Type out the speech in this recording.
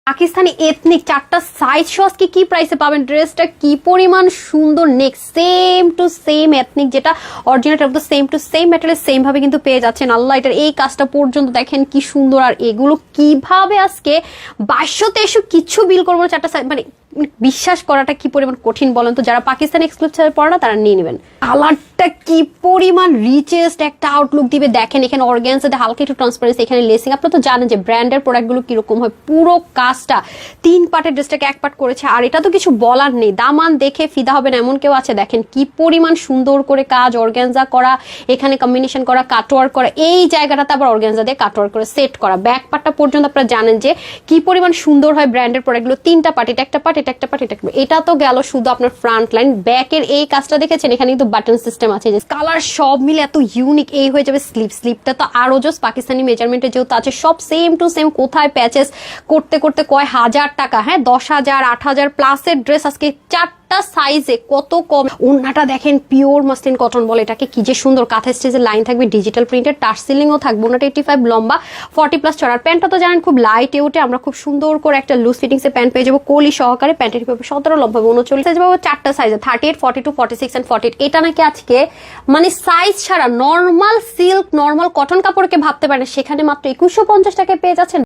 Pakistani ethnic 4টা size সহ আজকে কি প্রাইসে পাবেন, ড্রেসটা কি পরিমাণ সুন্দর, নেক সেম টু সেম এথনিক যেটা original same to same material same ভাবে কিন্তু পেয়ে যাচ্ছেন। আল্লাহ, এটার এই কাজটা পর্যন্ত দেখেন কি সুন্দর। আর এগুলো কিভাবে আজকে 2200-2300 কিছু বিল করবো 4টা সাইজ, মানে বিশ্বাস করাটা কি পরিমাণ কঠিন বলেন তো। যারা পাকিস্তানি এক্সক্লুসিভ পড়ে না তারা নিয়ে নেবেন। কালারটা কি পরিমাণ রিচেস্ট একটা আউটলুক দিবে দেখেন। এখানে অর্গানজাতে হালকা একটু ট্রান্সপারেন্সি, এখানে লেসিং। আপনারা তো জানেন যে ব্র্যান্ডের প্রোডাক্টগুলো কিরকম হয়। পুরো কাজটা 3 পার্টের ড্রেসটাকে 1 পার্ট করেছে। আর এটা তো কিছু বলার নেই, দামান দেখে ফিদা হবেন এমন কেউ আছে। দেখেন কি পরিমাণ সুন্দর করে কাজ, অর্গানজা করা, এখানে কম্বিনেশন করা, কাটওয়ার্ক করা, এই জায়গাটাতে আবার অর্গানজা দিয়ে কাটওয়ার্ক করে সেট করা। ব্যাক পার্টটা পর্যন্ত আপনারা জানেন যে কি পরিমাণ সুন্দর হয় ব্র্যান্ডের প্রোডাক্টগুলো। 3টা পার্ট, এটা একটা পার্ট, এটা একটা পার্ট, এটা তো গেল শুধু আপনার ফ্রন্ট লাইন। ব্যাকের এই কাজটা দেখেছেন, এখানে কিন্তু বাটন সিস্টেম আছে। যে কালার সব মিলে এত ইউনিক। এই হয়ে যাবে স্লিপটা তো আরো জোস। পাকিস্তানি মেজারমেন্টে যেহেতু আছে, সব সেম টু সেম। কোথায় প্যাচেস করতে করতে কয় হাজার টাকা, হ্যাঁ 10,000 8,000 প্লাসের ড্রেস আজকে 4টা সাইজে কত কম। ওন্নাটা দেখেন পিওর মাসলিন কটন বলে এটাকে, কি যে সুন্দর। কাঁথা স্টেজের লাইন থাকবে, ডিজিটাল প্রিন্টের টাচ সিলিংও থাকবে। ওনাটা 85 লম্বা, 40+ চড়ার। প্যান্টটা তো জানেন খুব লাইট এ ওঠে। আমরা খুব সুন্দর করে একটা লুজ ফিটিংস এর প্যান্ট পেয়ে যাবো কলি সহকারে। প্যান্টের 17 লম্বা, 39 সাইজ পাবো 4টা সাইজে, 38, 42, 46 এন্ড 48। এটা নাকি আজকে মানে সাইজ ছাড়া নর্মাল সিল্ক, নর্মাল কটন কাপড়কে ভাবতে পারেন, সেখানে মাত্র 2150 টাকায় পেয়ে যাচ্ছেন।